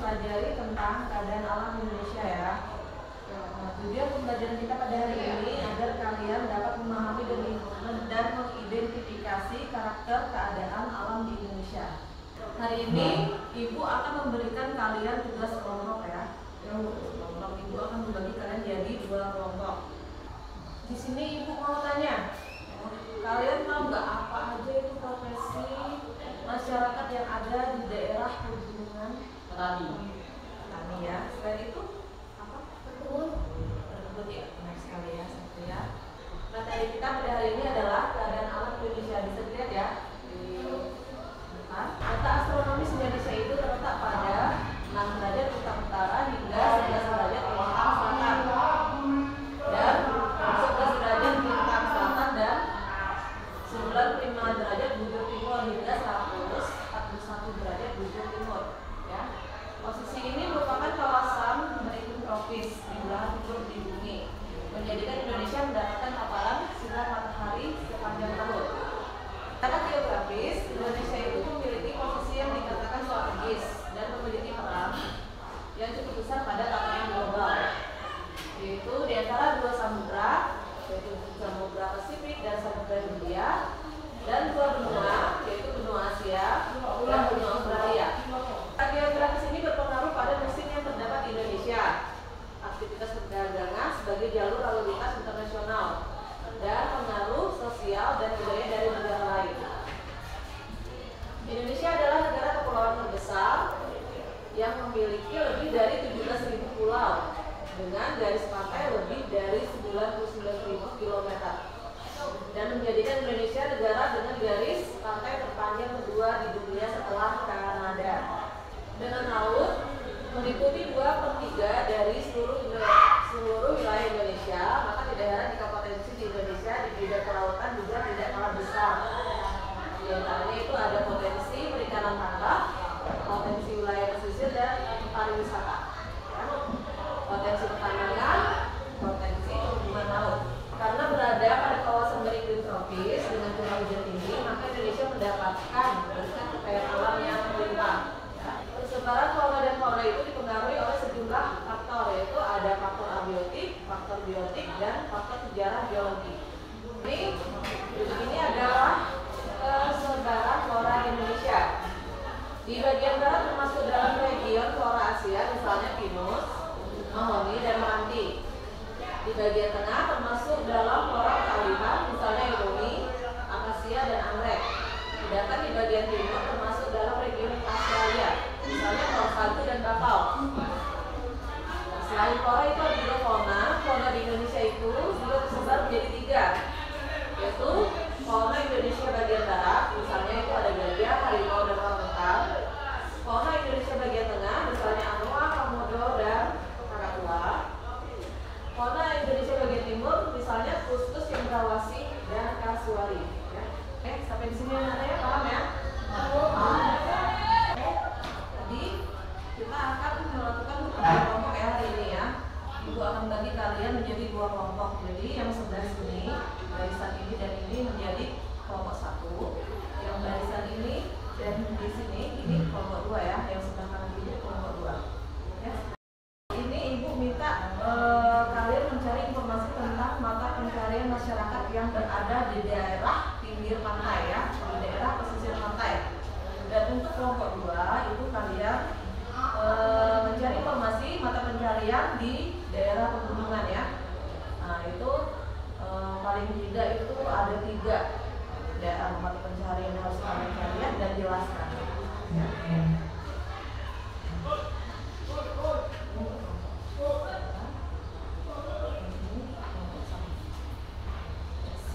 mempelajari tentang keadaan alam Indonesia ya. Nah, tujuan pembelajaran kita pada hari ini agar kalian dapat memahami dan mengidentifikasi karakter keadaan alam di Indonesia. Hari ini Ibu akan memberikan kalian tugas kelompok ya. Ibu akan membagi kalian jadi 2 kelompok. Di sini Ibu mau tanya, kalian tahu nggak apa aja itu profesi masyarakat yang ada di daerah pegunungan? Petani ya. Selain itu apa? Berbut ya, benar sekali ya, Satria. Materi kita pada hari ini adalah keadaan alam Indonesia. Bisa dilihat ya di depan. Peta astronomis Indonesia itu terletak pada 6 derajat utara hingga 11 derajat lintang selatan dan 11 derajat lintang selatan dan 95 derajat bujur timur hingga 141 derajat bujur timur ya. Posisi ini merupakan kawasan beriklim tropis di belahan timur di bumi, menjadikan Indonesia mendapatkan paparan sinar matahari sepanjang tahun. Secara geografis, Indonesia itu memiliki posisi yang dikatakan strategis dan memiliki peran yang cukup besar pada tatanan global, yaitu di antara 2 samudra, yaitu Samudra Pasifik dan Samudra Hindia, dan 2 benua, yaitu benua Asia dan benua Australia. Geografis ini berpengaruh pada musim yang terdapat di Indonesia, aktivitas perdagangan sebagai jalur lalu lintas internasional, dan pengaruh sosial dan budaya dari negara lain. Indonesia adalah negara kepulauan terbesar yang memiliki lebih dari 17.000 pulau dengan garis pantai lebih dari 99.000 km dan menjadikan Indonesia negara dengan garis pantai terpanjang kedua di dunia setelah Kanada. Dengan laut meliputi 2/3 dari seluruh wilayah Indonesia, maka tidak heran jika potensi di Indonesia di bidang kelautan juga tidak kalah besar. Di antaranya itu ada potensi perikanan tangkap, potensi wilayah pesisir dan pariwisata, potensi pertanian, potensi perhubungan laut. Karena berada pada kawasan beriklim tropis dengan curah hujan tinggi, maka Indonesia mendapatkan berkat kekayaan alam yang melimpah. Persebaran fauna dan fauna itu dipengaruhi oleh sejumlah faktor, yaitu ada faktor abiotik, faktor biotik, dan faktor sejarah geologi. Ini adalah persebaran flora Indonesia. Di bagian barat termasuk dalam region flora Asia, misalnya pinus, mahoni, dan meranti. Di bagian tengah termasuk dalam flora Kalimantan, misalnya ironi, akasia, dan anggrek. Sedangkan di bagian timur termasuk dalam region Australia, misalnya korsagu dan bakau. Selain flora itu ada juga fauna. Fauna di Indonesia itu juga tersebar menjadi 3, yaitu fauna Indonesia bagian barat, misalnya itu ada gajah, harimau, dan orangutan. Fauna Indonesia bagian tengah, misalnya anoa, komodo, dan kakatua. Fauna Indonesia bagian timur, misalnya kustus, cendrawasih, dan kasuari. Ya. Sampai di sini anak-anak paham ya? Jadi kita akan melakukan kelompok ya hari ini ya. Ibu akan bagi kalian menjadi 2 kelompok. Jadi yang sebelah sini, barisan ini dan ini menjadi kelompok 1. Yang barisan ini dan di sini ini kelompok 2 ya. Yang sebelah kanan ini kelompok 2. Ya. Ini Ibu minta kalian mencari informasi tentang mata pencarian masyarakat yang berada di daerah pinggir pantai ya, di daerah pesisir pantai. Dan untuk kelompok 2 itu kalian mencari informasi mata pencarian di daerah pegunungan ya. Nah itu paling tidak itu ada 3 daerah mata pencarian yang harus kalian cari dan jelaskan. Ya.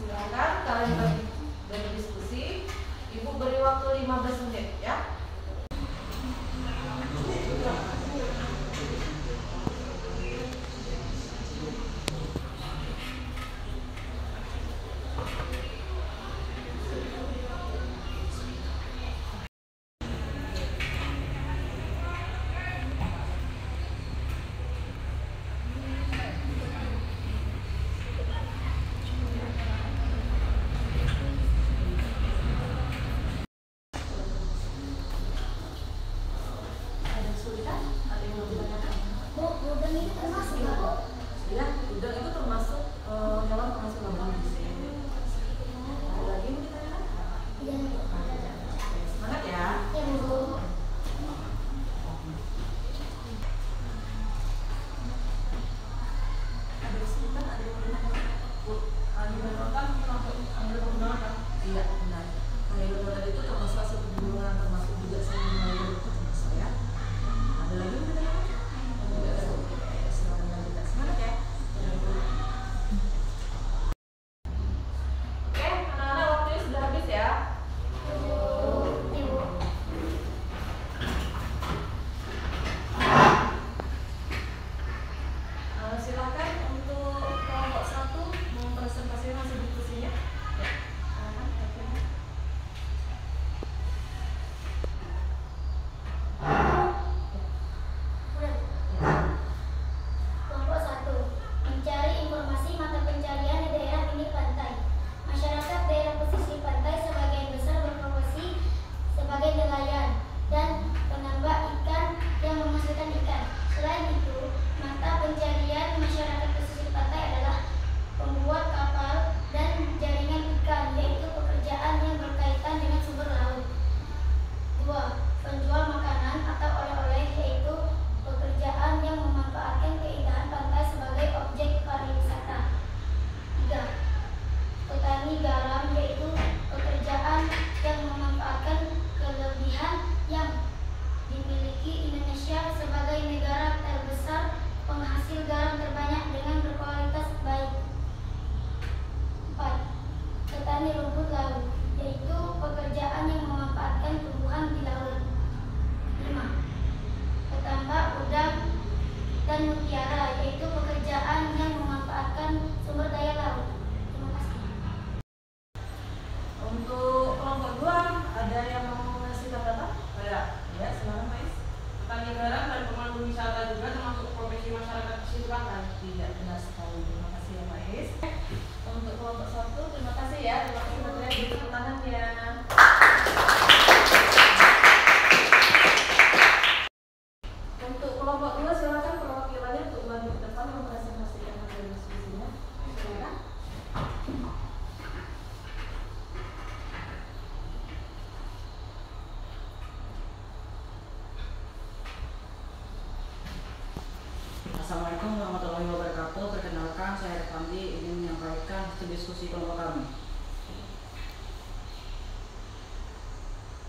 Silakan kalian berdiskusi. Ibu beri waktu 15 menit ya.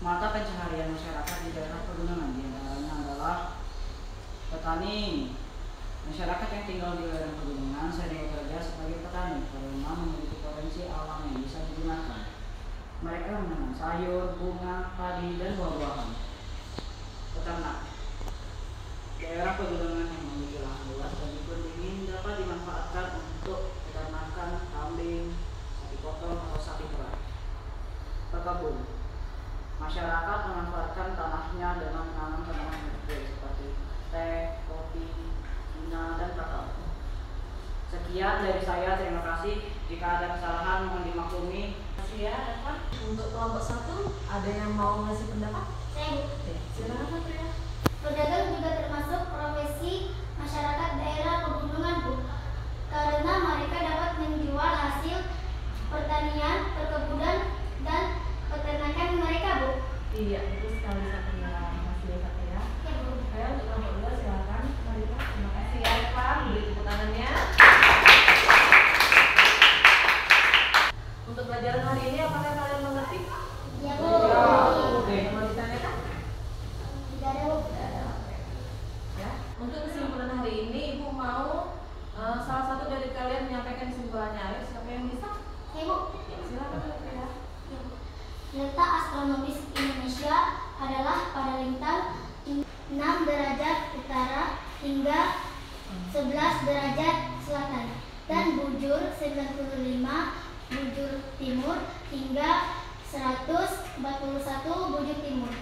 Mata pencaharian masyarakat di daerah pegunungan diantaranya adalah petani. Masyarakat yang tinggal di daerah pegunungan sering bekerja sebagai petani karena memiliki potensi alam yang bisa digunakan. Mereka menanam sayur, bunga, padi, dan buah-buahan. Peternak. Daerah pegunungan yang memiliki lahan luas dan pendingin dapat dimanfaatkan untuk peternakan kambing, sapi potong, atau sapi perah. Berkebun. Masyarakat memanfaatkan tanahnya dengan menanam tanaman industri seperti teh, kopi, bina, dan kakao. Sekian dari saya, terima kasih. Jika ada kesalahan mohon dimaklumi. Ya, Eva. Untuk kelompok 1 ada yang mau ngasih pendapat? Saya, Bu. Silakan Satria. Pedagang juga termasuk profesi masyarakat daerah pegunungan, Bu. Karena mereka dapat menjual hasil pertanian, perkebunan, dan peternakan mereka, Bu. Iya, betul sekali Satria. Makasih ya Satria. Ya, Bu. Oke, untuk kelompok 2 silakan Marita. Terima kasih ya Eva. Beri tepuk tangannya. Untuk pelajaran hari ini apakah kalian mengerti? Ya, Bu. Oke, mau ditanyakan? Tidak ada, Bu. Ya. Untuk kesimpulan hari ini Ibu mau salah satu dari kalian menyampaikan kesimpulannya. Ayo, siapa yang bisa? Ya, Bu. Ya, silakan Satria. Ya, Bu. Letak astronomis Indonesia adalah pada lintang 6 derajat utara hingga 11 derajat selatan dan bujur 95 bujur timur hingga 141 bujur timur.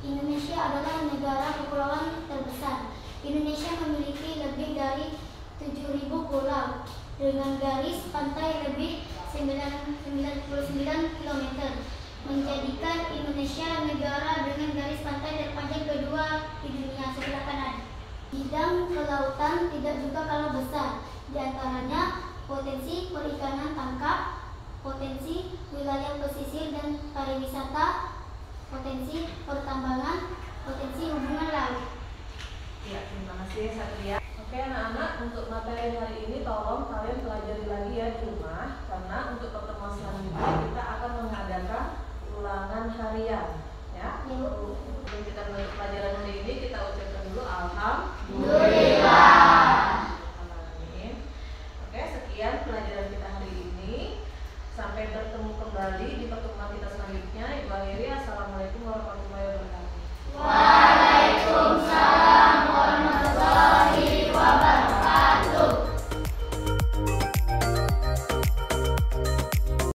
Indonesia adalah negara kepulauan terbesar. Indonesia memiliki lebih dari 7.000 pulau dengan garis pantai lebih 99 km, menjadikan Indonesia negara dengan garis pantai terpanjang kedua di dunia sebelah kanan. Bidang kelautan tidak juga kalah besar, di antaranya potensi perikanan tangkap, potensi wilayah pesisir dan pariwisata, potensi pertambangan, potensi hubungan laut. Ya, terima kasih Satria. Oke anak-anak, untuk materi hari ini tolong kalian pelajari lagi ya di rumah, karena untuk pertemuan selanjutnya kita akan mengadakan ulangan harian ya. Sebelum kita menutup pelajaran hari ini, kita ucapkan dulu alhamdulillah. Amin. Oke, sekian pelajaran kita hari ini. Sampai bertemu kembali di pertemuan kita selanjutnya. Ibu akhiri, assalamualaikum warahmatullahi wabarakatuh.